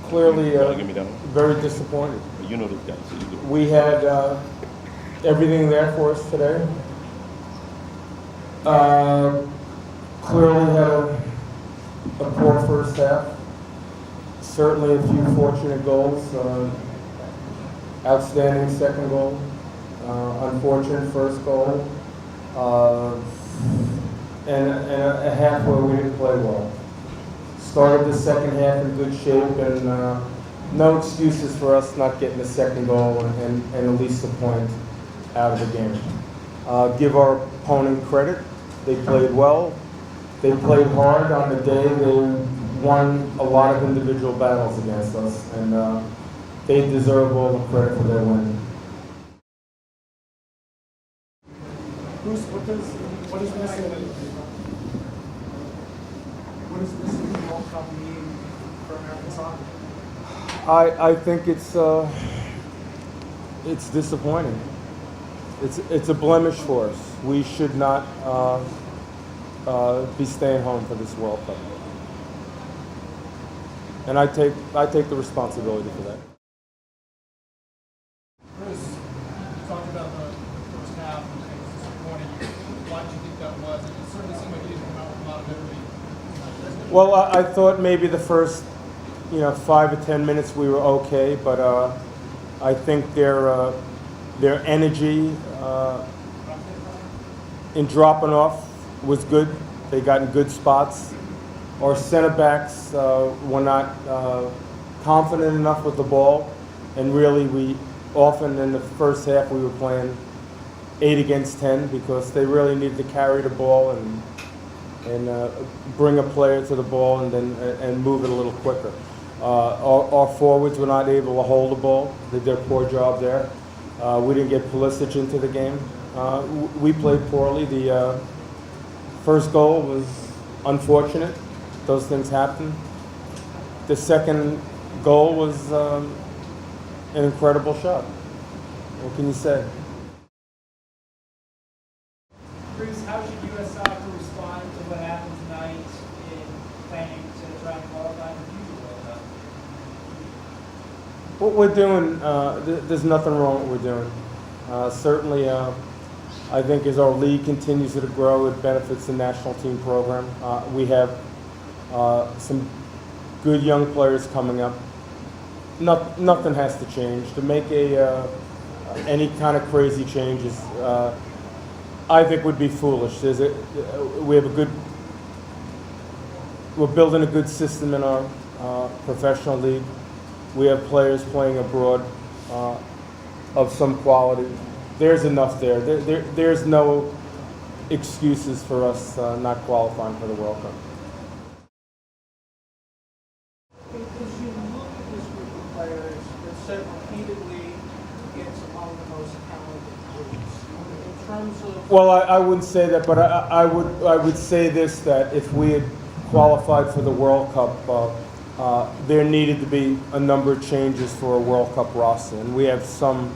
clearly You wanna give me that one? very disappointed. You know this guy, so you do. We had everything there for us today. Clearly had a poor first half. Certainly a few fortunate goals. Outstanding second goal. Unfortunate first goal. And a half where we didn't play well. Started the second half in good shape, and no excuses for us not getting the second goal and at least a point out of the game. Give our opponent credit. They played well. They played hard on the day. They won a lot of individual battles against us, and they deserve all the credit for their win. Bruce, what is missing? What does missing in the World Cup mean for American soccer? I think it's disappointing. It's a blemish for us. We should not be staying home for this World Cup, and I take the responsibility for that. Bruce, you talked about the first half and it was disappointing. Why do you think that was? It certainly seemed like you didn't come out with a lot of energy. Well, I thought maybe the first 5 or 10 minutes we were okay, but I think their energy in dropping off was good. They got in good spots. Our center backs were not confident enough with the ball, and really we often in the first half we were playing 8 against 10 because they really needed to carry the ball and bring a player to the ball and move it a little quicker. Our forwards were not able to hold the ball. They did a poor job there. We didn't get Pulisic into the game. We played poorly. The first goal was unfortunate. Those things happen. The second goal was an incredible shot. What can you say? Bruce, how should U.S. soccer respond to what happened tonight in planning to try and qualify for the future World Cup? What we're doing, there's nothing wrong with what we're doing. Certainly, I think as our league continues to grow, it benefits the national team program. We have some good young players coming up. Nothing has to change. To make any kind of crazy changes, I think would be foolish. We're building a good system in our professional league. We have players playing abroad of some quality. There's enough there. There's no excuses for us not qualifying for the World Cup. As you look at this group of players that said repeatedly it's among the most talented groups, in terms of... Well, I wouldn't say that, but I would say this, that if we had qualified for the World Cup, there needed to be a number of changes for a World Cup roster, and we have some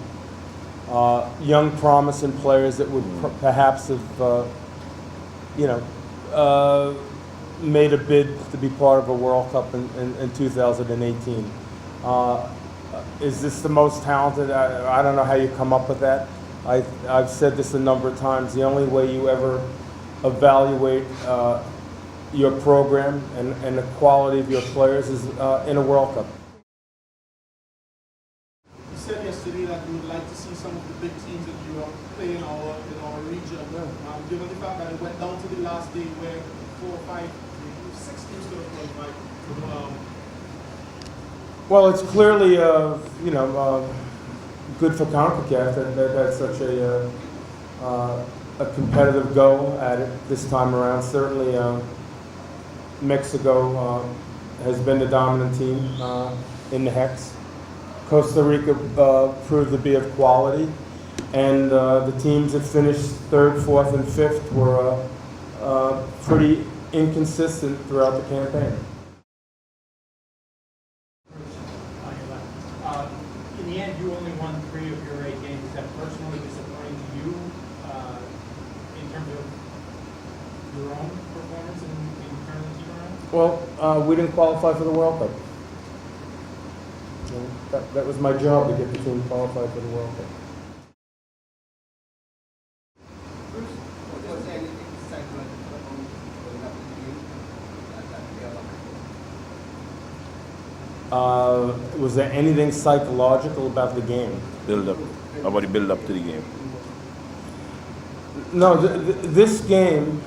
young promising players that would perhaps have made a bid to be part of a World Cup in 2018. Is this the most talented? I don't know how you come up with that. I've said this a number of times. The only way you ever evaluate your program and the quality of your players is in a World Cup. You said yesterday that you would like to see some of the big teams that you are playing in our region. Given the fact that it went down to the last day where 4 or 5, 6 teams could have qualified. Well, it's clearly good for CONCACAF that that's such a competitive go at it this time around. Certainly, Mexico has been the dominant team in the Hex. Costa Rica proved to be of quality, and the teams that finished 3rd, 4th, and 5th were pretty inconsistent throughout the campaign. In the end, you only won 3 of your 8 games. Is that personally disappointing to you in terms of your own performance in turning the team around? Well, we didn't qualify for the World Cup. And that was my job, to get the team qualified for the World Cup. Was there anything psychological going up in the game that we are Was there anything psychological about the game? Build up. How about the build up to the game? No, this game,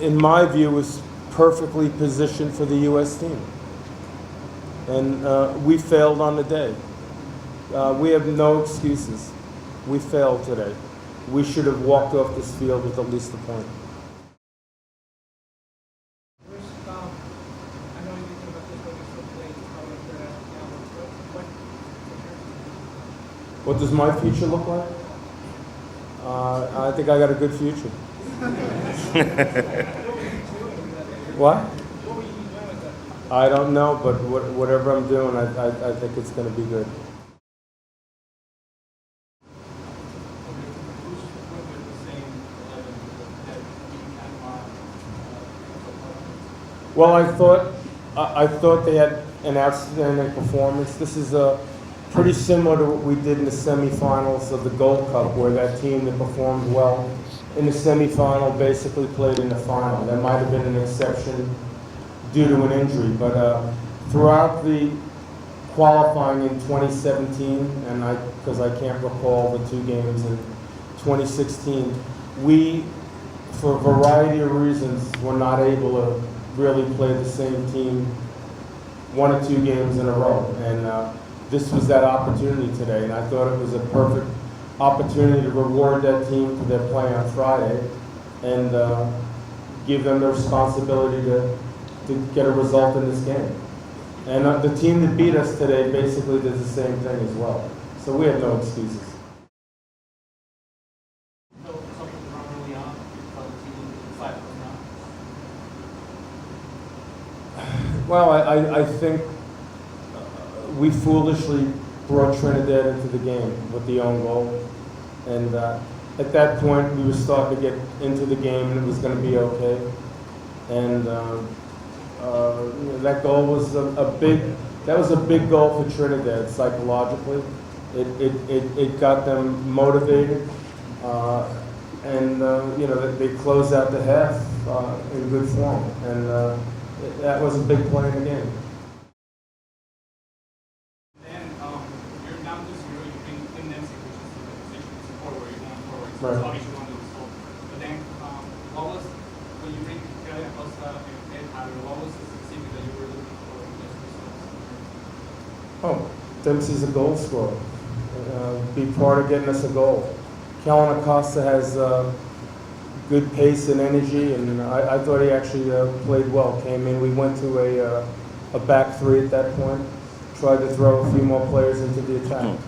in my view, was perfectly positioned for the U.S. team. And we failed on the day. We have no excuses. We failed today. We should have walked off this field with at least a point. Bruce, I know you think about this when you're still playing, probably for that now, What does my future look like? I think I got a good future. What? what were you doing with that? I don't know, but whatever I'm doing, I think it's going to be good. Well, I thought they had an outstanding performance. This is pretty similar to what we did in the semifinals of the Gold Cup, where that team that performed well in the semifinal basically played in the final. There might have been an exception due to an injury, but throughout the qualifying in 2017, and because I can't recall the two games in 2016, we, for a variety of reasons, were not able to really play the same team 1 or 2 games in a row. And this was that opportunity today, and I thought it was a perfect opportunity to reward that team for their play on Friday and give them the responsibility to get a result in this game. And the team that beat us today basically did the same thing as well. So we have no excuses. Something wrong early on, for the team, 5 now. Well, I think we foolishly brought Trinidad into the game with the own goal. And at that point, we were starting to get into the game and it was going to be okay. And that goal was that was a big goal for Trinidad psychologically. It got them motivated. And they closed out the half in good form. And that was a big play in the game. You're now this year, you bring Tim Dempsey, which is the position of support where you're going forward. So Right. it's obviously one of the result. But then, what was, when you bring Kelly Acosta and Ed Hatter, what was the specific that you were looking for in this result? Oh, Dempsey's a goal scorer. Be part of getting us a goal. Kellen Acosta has good pace and energy, and I thought he actually played well. Came in, we went to a back three at that point. Tried to throw a few more players into the attack.